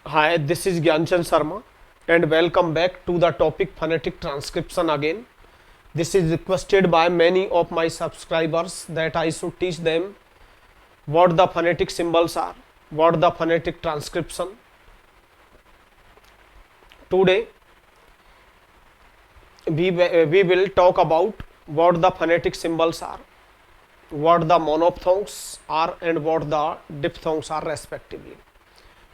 Hi, this is Gyanchand Sharma and welcome back to the topic phonetic transcription again. This is requested by many of my subscribers that I should teach them what the phonetic symbols are, what the phonetic transcription. Today we will talk about what the phonetic symbols are, what the monophthongs are and what the diphthongs are respectively.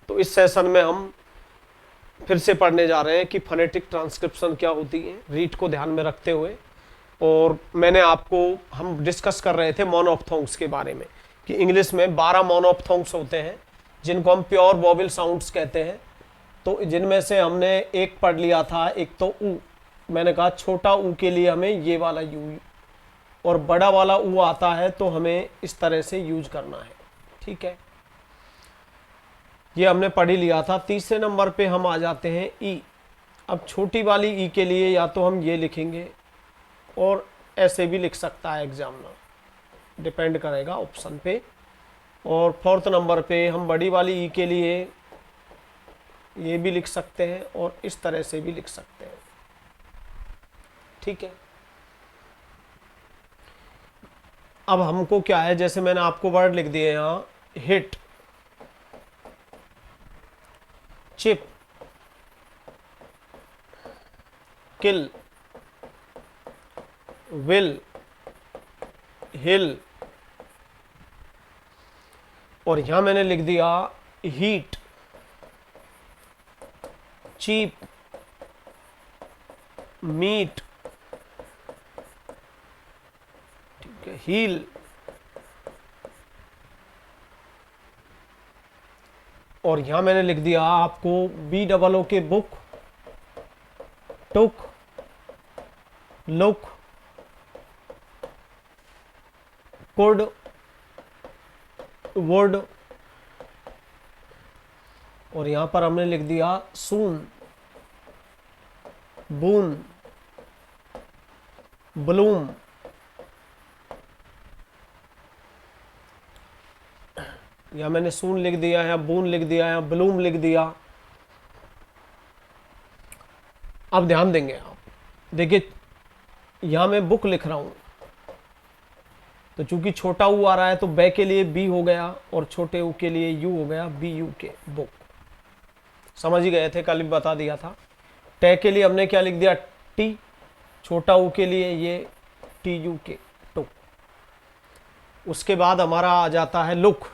तो इस session में हम फिर से पढ़ने जा रहे हैं कि फोनेटिक ट्रांसक्रिप्शन क्या होती है, रीड को ध्यान में रखते हुए। और मैंने आपको हम डिस्कस कर रहे थे मोनोप्थोंग्स के बारे में कि इंग्लिश में 12 मोनोप्थोंग्स होते हैं जिनको हम प्योर वोवेल साउंड्स कहते हैं। तो जिनमें से हमने एक पढ़ लिया था, एक तो ऊ। मैंने कहा छोटा ऊ के लिए हमें ये वाला यू और बड़ा वाला ऊ आता है तो हमें इस तरह से यूज करना है, ठीक है। ये हमने पढ़ ही लिया था। तीसरे नंबर पे हम आ जाते हैं ई। अब छोटी वाली ई के लिए या तो हम ये लिखेंगे और ऐसे भी लिख सकता है एग्जामिनर, डिपेंड करेगा ऑप्शन पे। और फोर्थ नंबर पे हम बड़ी वाली ई के लिए ये भी लिख सकते हैं और इस तरह से भी लिख सकते हैं, ठीक है। अब हमको क्या है, जैसे मैंने आपको वर्ड लिख दिए यहाँ, हिट, चिप, किल, विल, हिल, और यहां मैंने लिख दिया हीट, चीप, मीट, ठीक है, हील, और यहां मैंने लिख दिया आपको BOO के book, took, look, could, would, और यहां पर हमने लिख दिया सून, बून, ब्लूम, या मैंने सून लिख दिया है, बून लिख दिया है, ब्लूम लिख दिया। अब ध्यान देंगे आप, देखिए यहां मैं बुक लिख रहा हूं तो चूंकि छोटा ऊ आ रहा है तो बे के लिए बी हो गया और छोटे ऊ के लिए यू हो गया, BU के बुक। समझ ही गए थे, कल भी बता दिया था। टे के लिए हमने क्या लिख दिया, टी, छोटा ऊ के लिए ये TU के टुक। उसके बाद हमारा आ जाता है लुक,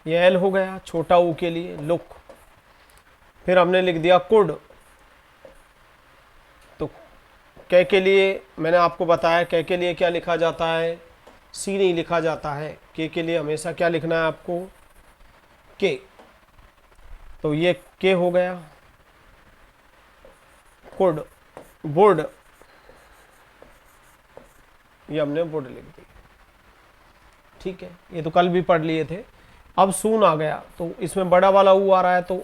ये एल हो गया, छोटा ऊ के लिए लुक। फिर हमने लिख दिया कुड, तो कै के लिए मैंने आपको बताया कै के लिए क्या लिखा जाता है, सी नहीं लिखा जाता है। के लिए हमेशा क्या लिखना है आपको, के, तो ये के हो गया। कुड, वुड, ये हमने वुड लिख दी, ठीक है। ये तो कल भी पढ़ लिए थे। अब सून आ गया तो इसमें बड़ा वाला ऊ आ रहा है तो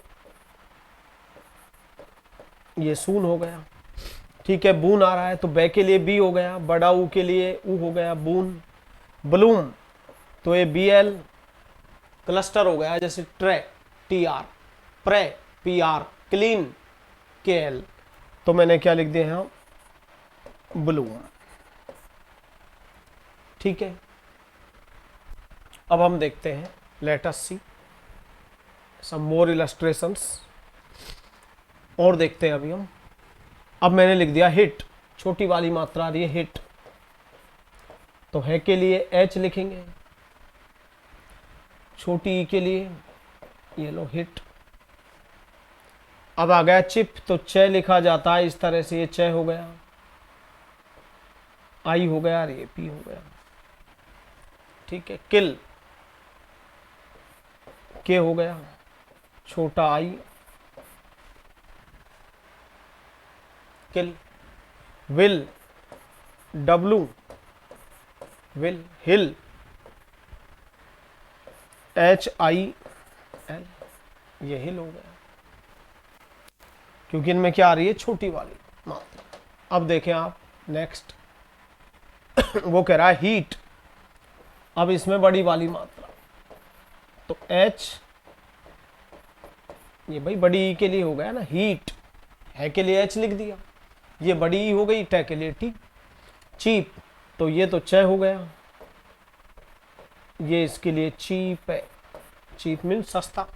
ये सून हो गया, ठीक है। बून आ रहा है तो बे के लिए बी हो गया, बड़ा ऊ के लिए ऊ हो गया बून। ब्लूम तो ये BL। क्लस्टर हो गया, जैसे tray, TR, pray, PR, clean, KL, तो मैंने क्या लिख दिया है, ब्लूम, ठीक है। अब हम देखते हैं, लेट अस सी सम मोर इलस्ट्रेशंस, और देखते हैं अभी हम। अब मैंने लिख दिया हिट, छोटी वाली मात्रा आ रही है हिट, तो है के लिए H लिखेंगे, छोटी ई के लिए ये लो हिट। अब आ गया चिप, तो च लिखा जाता है इस तरह से, ये च हो गया, आई हो गया और ये पी हो गया, ठीक है। किल, के हो गया, छोटा I, kill. Will, W, will, hill, HIL, ये हिल हो गया, क्योंकि इनमें क्या आ रही है, छोटी वाली मात्रा। अब देखें आप नेक्स्ट वो कह रहा है हीट, अब इसमें बड़ी वाली मात्रा, तो एच, ये भाई बड़ी ई के लिए हो गया ना, हीट, है के लिए एच लिख दिया, ये बड़ी ई हो गई, टे के लिए टी। चीप, तो ये तो च हो गया, ये इसके लिए चीप है, चीप मीन सस्ता।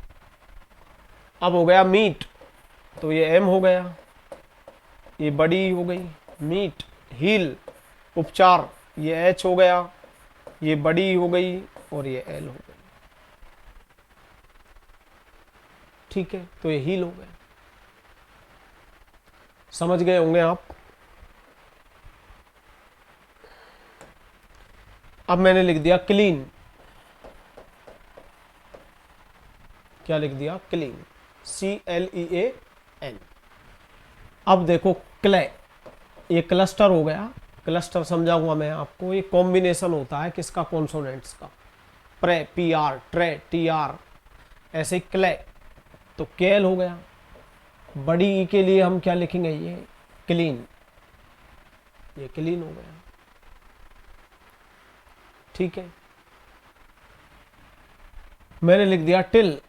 अब हो गया मीट, तो ये एम हो गया, ये बड़ी हो गई, मीट। हील, उपचार, ये एच हो गया, ये बड़ी हो गई, और ये एल हो गई। ठीक है, तो ये हील हो गया। समझ गए होंगे आप। अब मैंने लिख दिया क्लीन, क्या लिख दिया, क्लीन, CLEAN। अब देखो क्ले, ये क्लस्टर हो गया, क्लस्टर समझाऊंगा मैं आपको, ये कॉम्बिनेशन होता है किसका, कॉन्सोनेंट्स का, प्रे PR, ट्रे TR, ऐसे ही क्ले, तो केल हो गया। बड़ी ई के लिए हम क्या लिखेंगे, ये क्लीन, ये क्लीन हो गया। ठीक है, मैंने लिख दिया टिल,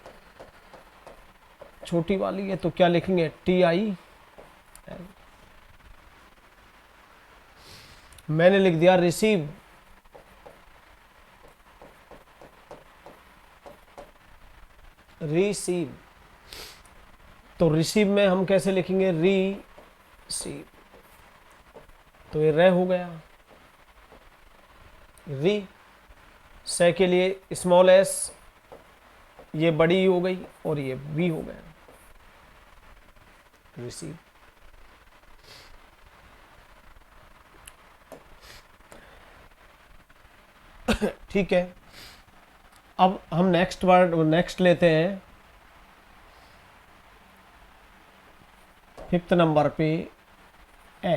छोटी वाली है, तो क्या लिखेंगे, TI। मैंने लिख दिया रिसीव, रिसीव, तो रिसीव में हम कैसे लिखेंगे, रीसीव, तो ये रे हो गया, री। से के लिए स्मॉल एस, ये बड़ी हो गई, और ये बी हो गया, रिसीव। ठीक है, अब हम नेक्स्ट वर्ड, नेक्स्ट लेते हैं, 5th नंबर पे ए।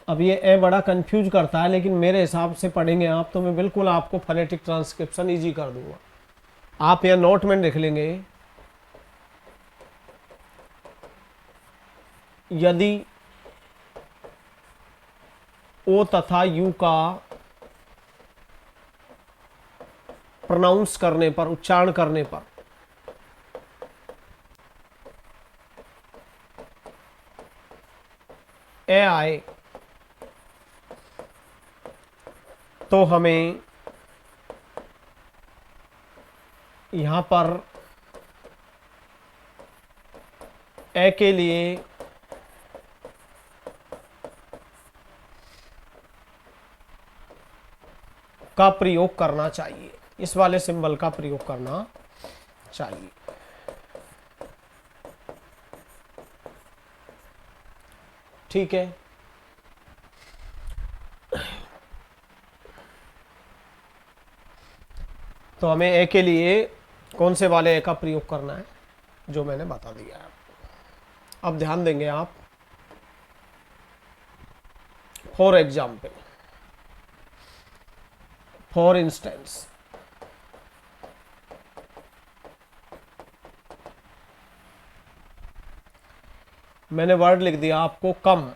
अब ये ए बड़ा कंफ्यूज करता है, लेकिन मेरे हिसाब से पढ़ेंगे आप तो मैं बिल्कुल आपको फोनेटिक ट्रांसक्रिप्शन इजी कर दूंगा। आप यह नोट में लिख लेंगे, यदि ओ तथा यू का प्रोनाउंस करने पर, उच्चारण करने पर ए आए, तो हमें यहां पर ए के लिए का प्रयोग करना चाहिए, इस वाले सिंबल का प्रयोग करना चाहिए। ठीक है, तो हमें ए के लिए कौन से वाले ए का प्रयोग करना है, जो मैंने बता दिया है। अब ध्यान देंगे आप, फॉर एग्जाम्पल, फॉर इंस्टेंस, मैंने वर्ड लिख दिया आपको कम,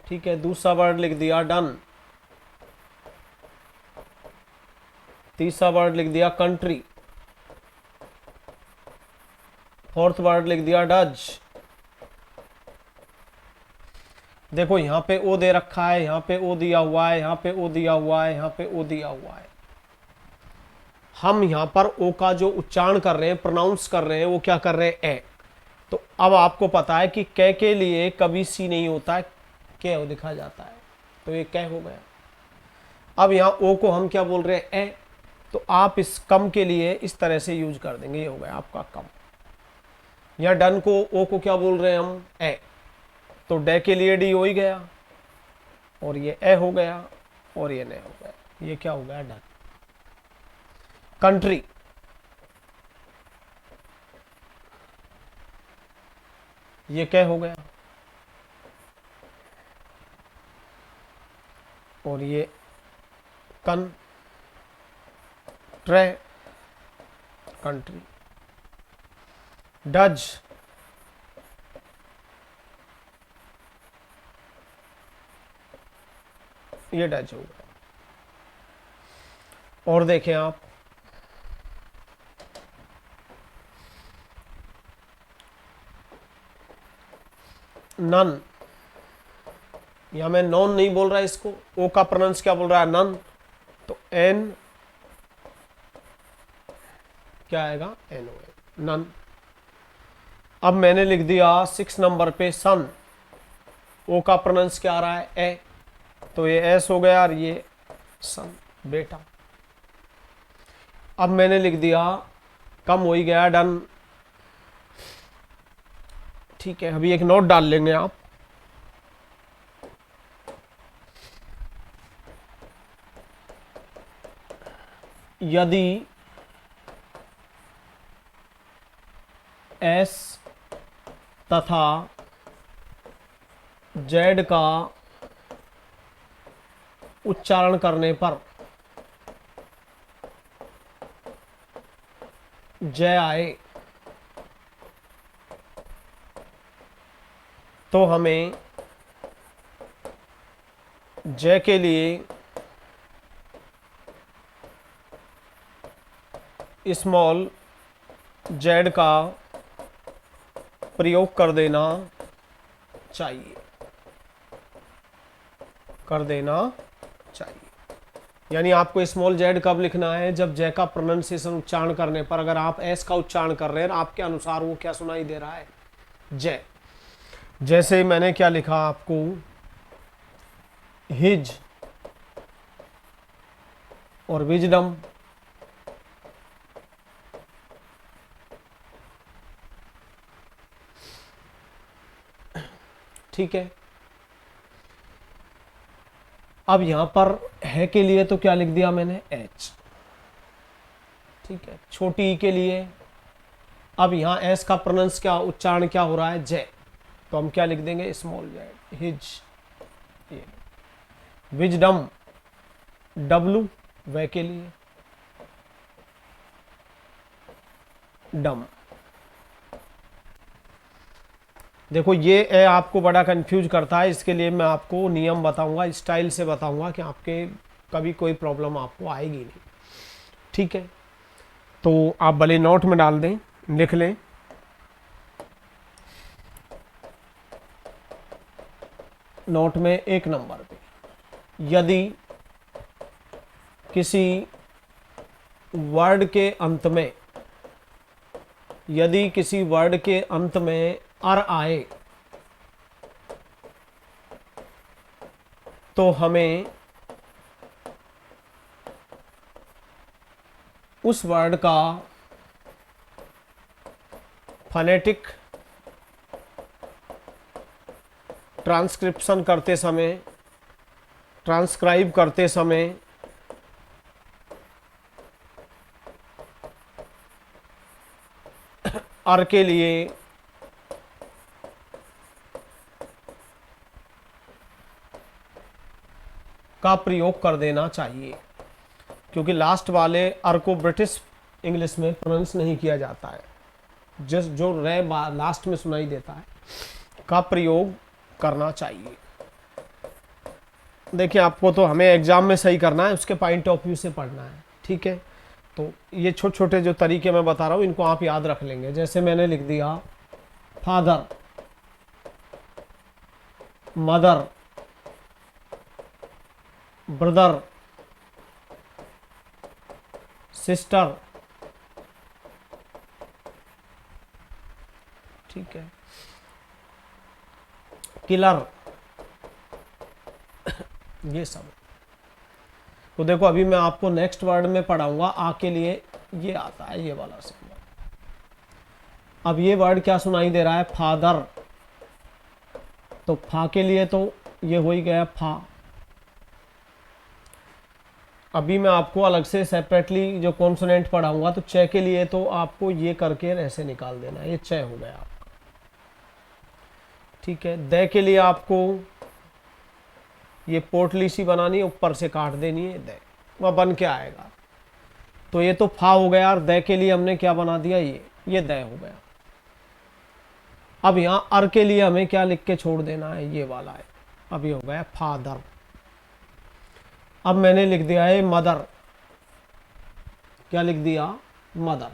ठीक है, दूसरा वर्ड लिख दिया डन, तीसरा वर्ड लिख दिया कंट्री, फोर्थ वर्ड लिख दिया डज। देखो यहां पे ओ दे रखा है, यहां पे ओ दिया हुआ है, यहां पे ओ दिया हुआ है, यहां पे ओ दिया हुआ है। हम यहां पर ओ का जो उच्चारण कर रहे हैं, प्रोनाउंस कर रहे हैं, वो क्या कर रहे हैं, ए। तो अब आपको पता है कि कै के लिए कभी सी नहीं होता है, कै लिखा जाता है, तो ये कै हो गया। अब यहां ओ को हम क्या बोल रहे हैं, ए, तो आप इस कम के लिए इस तरह से यूज कर देंगे, ये हो गया आपका कम। या डन को, ओ को क्या बोल रहे हैं हम, ए, तो डे के लिए डी हो ही गया, और ये ए हो गया, और ये ने हो गया, ये क्या हो गया, डन। कंट्री, ये क्या हो गया, और ये कन ट्रे, कंट्री। डज, ये डज हो गया। और देखें आप, नन, या मैं नॉन नहीं बोल रहा इसको, ओ का प्रोनाउंस क्या बोल रहा है, नन, तो एन क्या आएगा, एन ओ एन, नन। अब मैंने लिख दिया 6 नंबर पे सन, ओ का प्रोनाउंस क्या आ रहा है, ए, तो ये एस हो गया और ये सन, बेटा। अब मैंने लिख दिया, कम हो ही गया, डन। ठीक है, अभी एक नोट डाल लेंगे आप, यदि एस तथा जेड का उच्चारण करने पर जय आए तो हमें जय के लिए स्मॉल जेड का प्रयोग कर देना चाहिए, कर देना चाहिए। यानी आपको स्मॉल जेड कब लिखना है, जब जय का प्रोनाउंसिएशन उच्चारण करने पर अगर आप एस का उच्चारण कर रहे हैं, आपके अनुसार वो क्या सुनाई दे रहा है, जय। जैसे मैंने क्या लिखा आपको, हिज और विजडम, ठीक है। अब यहां पर है के लिए तो क्या लिख दिया मैंने, एच, ठीक है। छोटी ई के लिए, अब यहां एस का प्रोनाउंस क्या, उच्चारण क्या हो रहा है, जय, तो हम क्या लिख देंगे, small Z, his. Wisdom, W, वे के लिए, डम। देखो ये ए आपको बड़ा कंफ्यूज करता है, इसके लिए मैं आपको नियम बताऊंगा, स्टाइल से बताऊंगा कि आपके कभी कोई प्रॉब्लम आपको आएगी नहीं, ठीक है। तो आप भले नोट में डाल दें, लिख लें, नोट में 1 नंबर पे, यदि किसी वर्ड के अंत में, यदि किसी वर्ड के अंत में अर आए तो हमें उस वर्ड का फोनेटिक ट्रांसक्रिप्शन करते समय, ट्रांसक्राइब करते समय अर के लिए का प्रयोग कर देना चाहिए, क्योंकि लास्ट वाले अर को ब्रिटिश इंग्लिश में प्रोनाउंस नहीं किया जाता है, जिस जो रे लास्ट में सुनाई देता है, का प्रयोग करना चाहिए। देखिए आपको तो हमें एग्जाम में सही करना है, उसके पॉइंट ऑफ व्यू से पढ़ना है, ठीक है। तो ये छोटे छोटे जो तरीके मैं बता रहा हूँ, इनको आप याद रख लेंगे। जैसे मैंने लिख दिया फादर, मदर, ब्रदर, सिस्टर, ठीक है, किलर, ये सब। तो देखो अभी मैं आपको नेक्स्ट वर्ड में पढ़ाऊंगा, आ के लिए ये आता है, ये वाला सिंबल। अब ये वर्ड क्या सुनाई दे रहा है, फादर, तो फा के लिए तो ये हो ही गया फा। अभी मैं आपको अलग से सेपरेटली जो कॉन्सोनेंट पढ़ाऊंगा, तो च के लिए तो आपको ये करके ऐसे निकाल देना, ये च हो गया आपका, ठीक है। द के लिए आपको ये पोटली सी बनानी है, ऊपर से काट देनी है, द वह बन के आएगा। तो ये तो फा हो गया, और द के लिए हमने क्या बना दिया, ये द हो गया। अब यहाँ अर के लिए हमें क्या लिख के छोड़ देना है, ये वाला है, अब ये हो गया फादर। अब मैंने लिख दिया है मदर, क्या लिख दिया, मदर।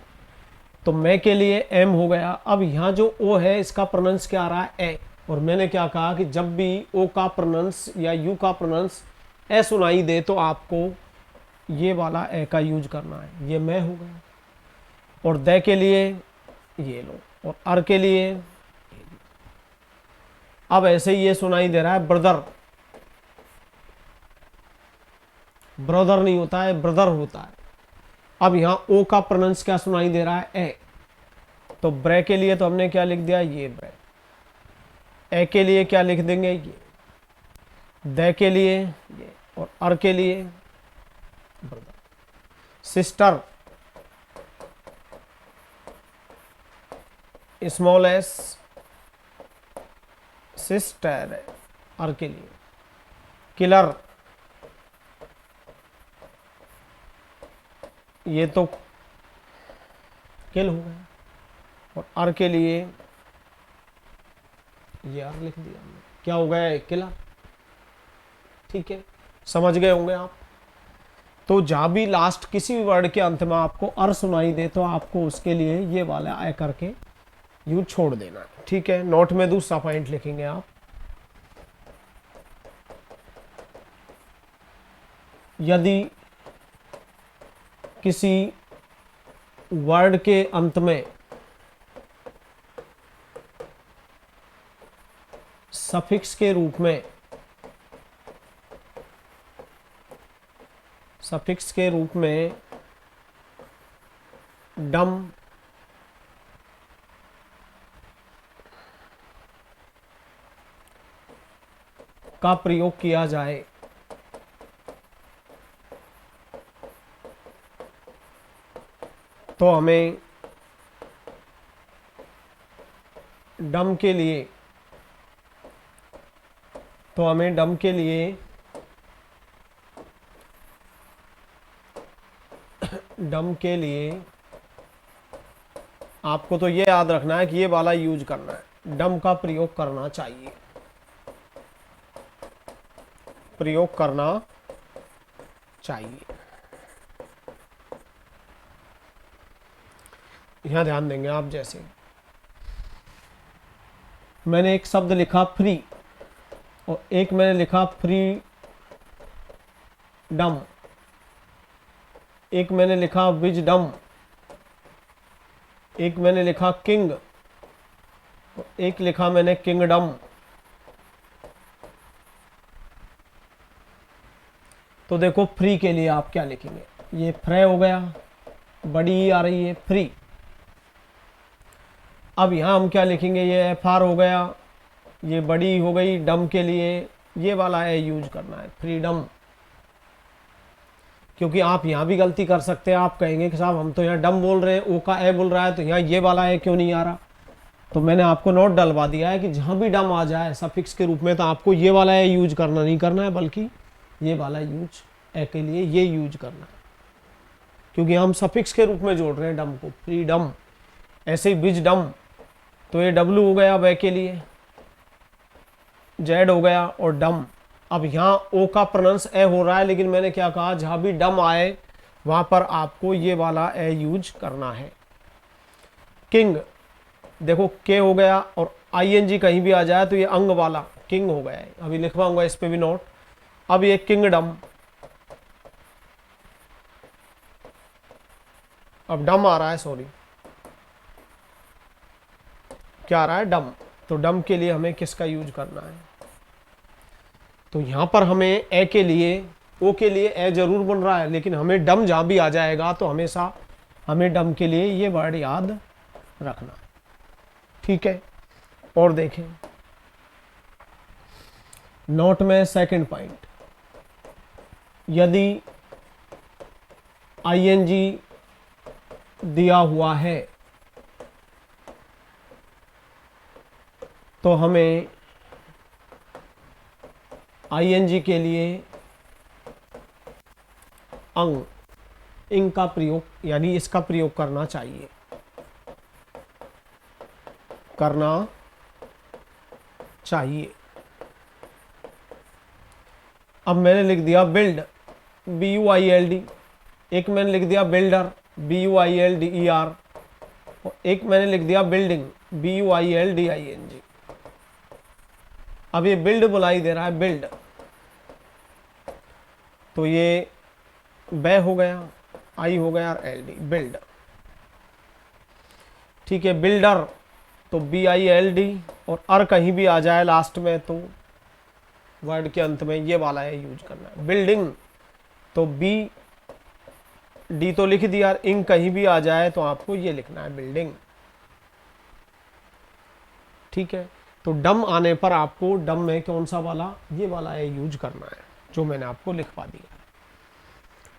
तो मैं के लिए एम हो गया। अब यहाँ जो ओ है इसका प्रोनाउंस क्या आ रहा है, ए। और मैंने क्या कहा कि जब भी ओ का प्रोनाउंस या यू का प्रोनाउंस ए सुनाई दे तो आपको ये वाला ए का यूज करना है। ये मैं हो गया। और दे के लिए ये लो, और अर के लिए। अब ऐसे ही ये सुनाई दे रहा है ब्रदर, ब्रदर नहीं होता है, ब्रदर होता है। अब यहां ओ का प्रोनाउंस क्या सुनाई दे रहा है, ए। तो ब्रे के लिए तो हमने क्या लिख दिया, ये ब्रे। ए के लिए क्या लिख देंगे, ये। दे के लिए ये, और अर के लिए brother. Sister, small S, sister, अर के लिए। किलर, ये तो किल हो गया। और अर के लिए ये आर लिख दिया हमने, क्या हो गया, किलर। ठीक है, समझ गए होंगे आप। तो जहां भी लास्ट किसी भी वर्ड के अंत में आपको अर सुनाई दे तो आपको उसके लिए ये वाला ए करके यू छोड़ देना है। ठीक है, नोट में दूसरा पॉइंट लिखेंगे आप, यदि किसी वर्ड के अंत में सफिक्स के रूप में, सफिक्स के रूप में डम का प्रयोग किया जाए तो हमें डम के लिए, तो हमें डम के लिए डम के लिए आपको तो ये याद रखना है कि ये वाला यूज करना है, डम का प्रयोग करना चाहिए, प्रयोग करना चाहिए। यहां ध्यान देंगे आप, जैसे मैंने एक शब्द लिखा फ्री और एक मैंने लिखा फ्री डम, एक मैंने लिखा विजडम, एक मैंने लिखा किंग, एक लिखा मैंने किंगडम। तो देखो फ्री के लिए आप क्या लिखेंगे, ये फ्रे हो गया, बड़ी आ रही है फ्री। अब यहां हम क्या लिखेंगे, ये एफ आर हो गया, ये बड़ी हो गई। डम के लिए ये वाला है यूज करना है, फ्रीडम। क्योंकि आप यहां भी गलती कर सकते हैं, आप कहेंगे कि साहब हम तो यहाँ डम बोल रहे हैं, ओ का ए बोल रहा है, तो यहाँ ये वाला है क्यों नहीं आ रहा। तो मैंने आपको नोट डलवा दिया है कि जहां भी डम आ जाए सफिक्स के रूप में तो आपको ये वाला है यूज करना नहीं करना है, बल्कि ये वाला यूज ए के लिए ये यूज करना है, क्योंकि हम सफिक्स के रूप में जोड़ रहे हैं डम को, फ्रीडम। ऐसे ही विजडम, तो ये डब्लू हो गया वे के लिए, जेड हो गया, और डम। अब यहाँ ओ का प्रोनाउंस ए हो रहा है, लेकिन मैंने क्या कहा, जहां भी डम आए वहां पर आपको ये वाला ए यूज करना है। किंग, देखो के हो गया, और आईएनजी कहीं भी आ जाए तो ये अंग वाला किंग हो गया है। अभी लिखवाऊंगा इस पे भी नोट। अब ये किंगडम, अब डम आ रहा है, सॉरी क्या आ रहा है, डम। तो डम के लिए हमें किसका यूज करना है, तो यहां पर हमें ए के लिए, ओ के लिए ए जरूर बन रहा है, लेकिन हमें डम जहां भी आ जाएगा तो हमेशा हमें डम के लिए ये वर्ड याद रखना। ठीक है, और देखें नोट में सेकंड पॉइंट, यदि आईएनजी दिया हुआ है तो हमें आईएनजी के लिए अंग, इंग का प्रयोग, यानी इसका प्रयोग करना चाहिए, करना चाहिए। अब मैंने लिख दिया बिल्ड, BUILD, एक मैंने लिख दिया बिल्डर, BUILDER, और एक मैंने लिख दिया बिल्डिंग, BUILDING। अब ये बिल्ड बुलाई दे रहा है, बिल्ड, तो ये बै हो गया, आई हो गया और LD, बिल्ड। ठीक है, बिल्डर तो BILD, और अर कहीं भी आ जाए लास्ट में तो वर्ड के अंत में ये वाला है यूज करना है। बिल्डिंग तो BD तो लिख दिया, इंग कहीं भी आ जाए तो आपको ये लिखना है, बिल्डिंग। ठीक है, तो डम आने पर आपको डम में कौन सा वाला, ये वाला है यूज करना है जो मैंने आपको लिखवा दिया।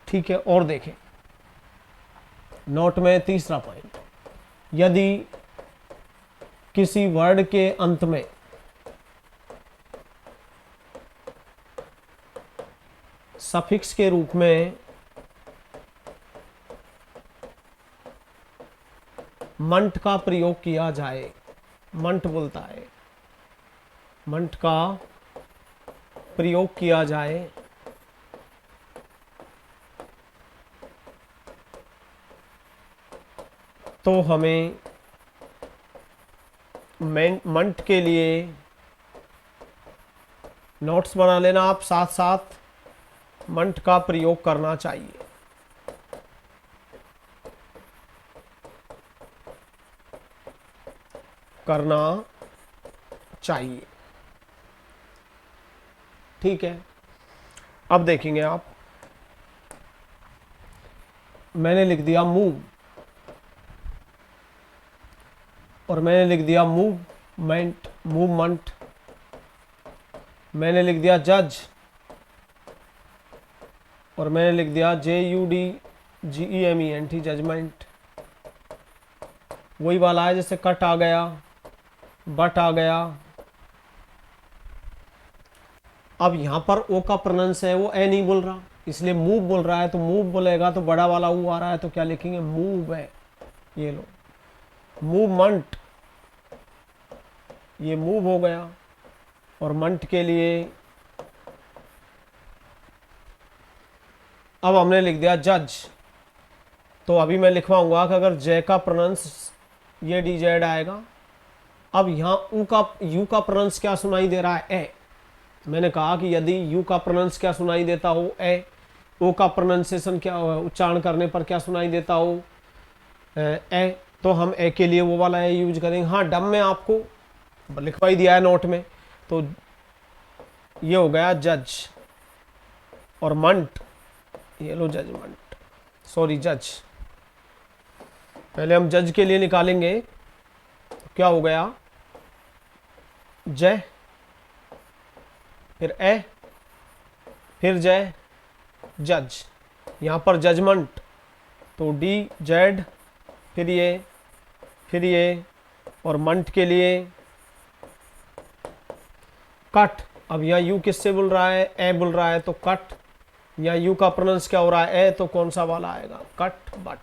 ठीक है, और देखें नोट में तीसरा पॉइंट, यदि किसी वर्ड के अंत में सफिक्स के रूप में मंट का प्रयोग किया जाए, मंट बोलता है, मंट का प्रयोग किया जाए तो हमें मंट के लिए नोट्स बना लेना आप, साथ साथ मंट का प्रयोग करना चाहिए। करना चाहिए। ठीक है, अब देखेंगे आप, मैंने लिख दिया मूव और मैंने लिख दिया मूवमेंट, मूवमेंट, मैंने लिख दिया जज और मैंने लिख दिया JUDGEMENT, जजमेंट। वही वाला है जैसे कट आ गया, बट आ गया। अब यहां पर ओ का प्रोनाउंस है वो ए नहीं बोल रहा, इसलिए मूव बोल रहा है, तो मूव बोलेगा तो बड़ा वाला ऊ आ रहा है, तो क्या लिखेंगे, मूव है। ये लो, मूवमेंट, ये मूव हो गया। और मंट के लिए अब हमने लिख दिया जज। तो अभी मैं लिखवाऊंगा कि अगर जे का प्रोनाउंस ये DZ आएगा। अब यहाँ ऊ का, यू का प्रोनाउंस क्या सुनाई दे रहा है, ए। मैंने कहा कि यदि यू का प्रोनाउंस क्या सुनाई देता हो, ए। ओ का प्रोनाउंसिएशन क्या, उच्चारण करने पर क्या सुनाई देता हो, ए, तो हम ए के लिए वो वाला ए यूज करेंगे। हाँ, डम में आपको लिखवाई दिया है नोट में, तो ये हो गया जज। और मंट, ये लो जजमेंट, सॉरी जज। पहले हम जज के लिए निकालेंगे, तो क्या हो गया, जय, फिर ए, फिर जय, जज। यहां पर जजमेंट तो DZ, फिर ये और मंट के लिए कट। अब यहाँ यू किससे बोल रहा है, ए बोल रहा है, तो कट। यहाँ यू का प्रोनाउंस क्या हो रहा है, ए, तो कौन सा वाला आएगा, कट, बट।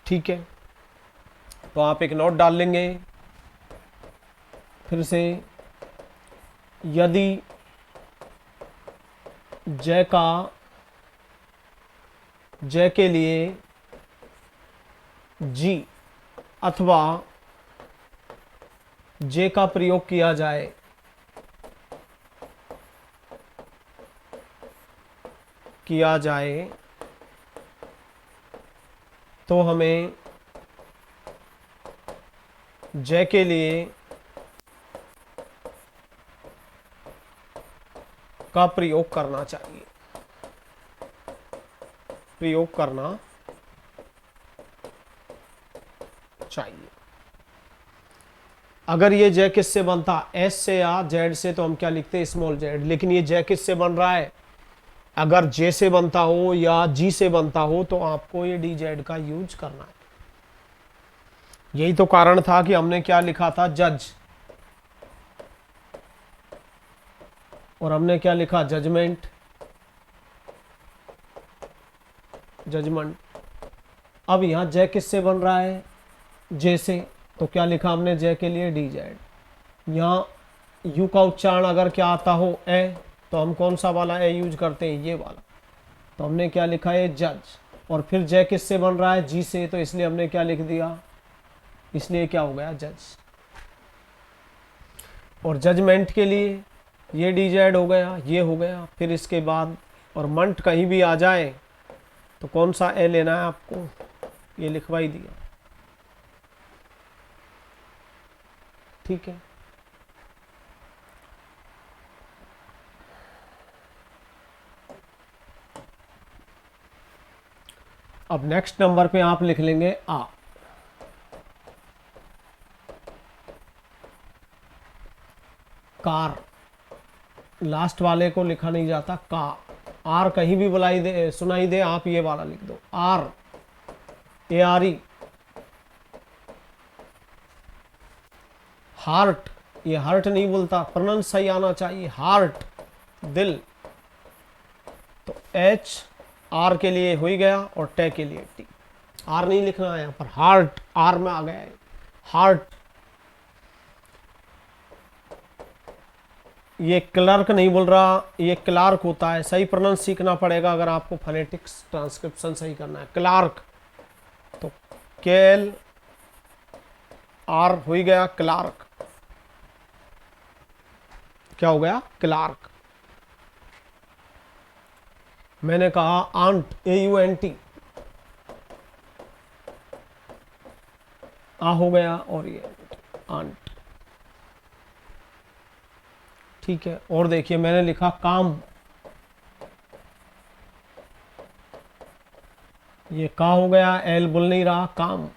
ठीक है, तो आप एक नोट डाल लेंगे फिर से, यदि जय के लिए जी अथवा जे का प्रयोग किया जाए तो हमें जे के लिए का प्रयोग करना चाहिए, प्रयोग करना चाहिए। अगर ये जय किससे बनता, एस से या जेड से, तो हम क्या लिखते हैं, स्मॉल जेड। लेकिन ये जय किससे बन रहा है, अगर जे से बनता हो या जी से बनता हो तो आपको ये DZ का यूज करना है। यही तो कारण था कि हमने क्या लिखा था, जज, और हमने क्या लिखा, जजमेंट, जजमेंट। अब यहां जय किससे बन रहा है, जे से, तो क्या लिखा हमने, जय के लिए DZ। यहाँ यू का उच्चारण अगर क्या आता हो, ए, तो हम कौन सा वाला ए यूज करते हैं, ये वाला। तो हमने क्या लिखा है जज, और फिर जय किससे बन रहा है जी से, तो इसलिए हमने क्या लिख दिया, इसलिए क्या हो गया जज। और जजमेंट के लिए ये डीजेड हो गया, ये हो गया, फिर इसके बाद और मंट कहीं भी आ जाए तो कौन सा ए लेना है आपको, ये लिखवा ही दिया, ठीक है। अब नेक्स्ट नंबर पे आप लिख लेंगे आ, कार, लास्ट वाले को लिखा नहीं जाता का, आर कहीं भी बुलाई दे सुनाई दे आप ये वाला लिख दो, R A R E. Heart, ये हार्ट नहीं बोलता, प्रोनाउंस सही आना चाहिए, हार्ट दिल, तो एच आर के लिए हो ही गया और टे के लिए टी, आर नहीं लिखना है यहाँ पर, हार्ट आर में आ गया है, हार्ट। ये क्लर्क नहीं बोल रहा, ये क्लार्क होता है, सही प्रोनाउंस सीखना पड़ेगा अगर आपको फोनेटिक्स ट्रांसक्रिप्शन सही करना है, क्लार्क, तो केल आर हो ही गया क्लार्क, क्या हो गया क्लार्क। मैंने कहा aunt A U N T, आ हो गया और ये आंट, ठीक है। और देखिए मैंने लिखा काम, ये का हो गया, एल बोल नहीं रहा, काम,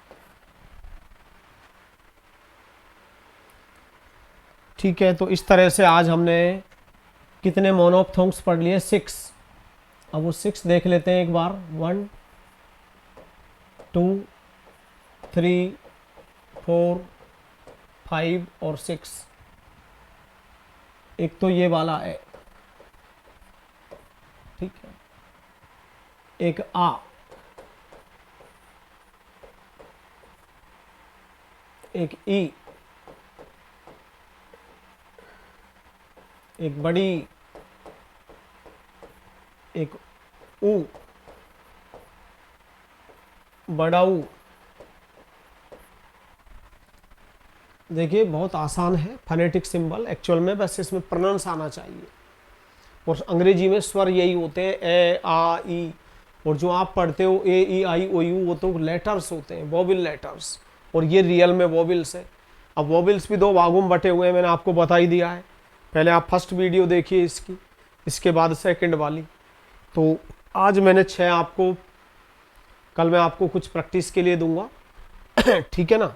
ठीक है। तो इस तरह से आज हमने कितने मोनोप्थोंग्स पढ़ लिए, 6। अब वो 6 देख लेते हैं एक बार, 1 2 3 4 5 और 6। एक तो ये वाला है, ठीक है, एक आ, एक ई, एक बड़ी, एक ऊ, बड़ा ऊ। देखिए बहुत आसान है फोनेटिक सिंबल एक्चुअल में, बस इसमें प्रोनाउंस आना चाहिए, और अंग्रेजी में स्वर यही होते हैं ए आ ई, और जो आप पढ़ते हो ए ई आई ओ यू वो तो लेटर्स होते हैं, वोवेल लेटर्स, और ये रियल में वोवेल्स है। अब वोवेल्स भी 2 भागों में बटे हुए हैं, मैंने आपको बता ही दिया है, पहले आप फर्स्ट वीडियो देखिए इसकी, इसके बाद सेकंड वाली। तो आज मैंने 6 आपको, कल मैं आपको कुछ प्रैक्टिस के लिए दूंगा ठीक है ना।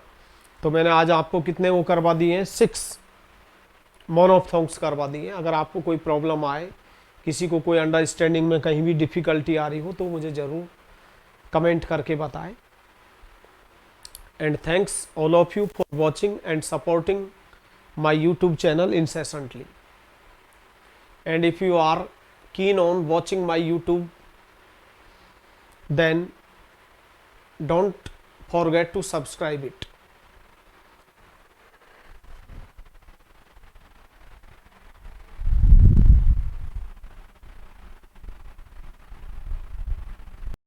तो मैंने आज आपको कितने वो करवा दिए हैं, 6 मोनोप्थोंग्स करवा दिए हैं। अगर आपको कोई प्रॉब्लम आए, किसी को कोई अंडरस्टैंडिंग में कहीं भी डिफ़िकल्टी आ रही हो तो मुझे ज़रूर कमेंट करके बताएं। And thanks all of you for watching and supporting my YouTube channel incessantly. And if you are keen on watching my YouTube, then don't forget to subscribe it.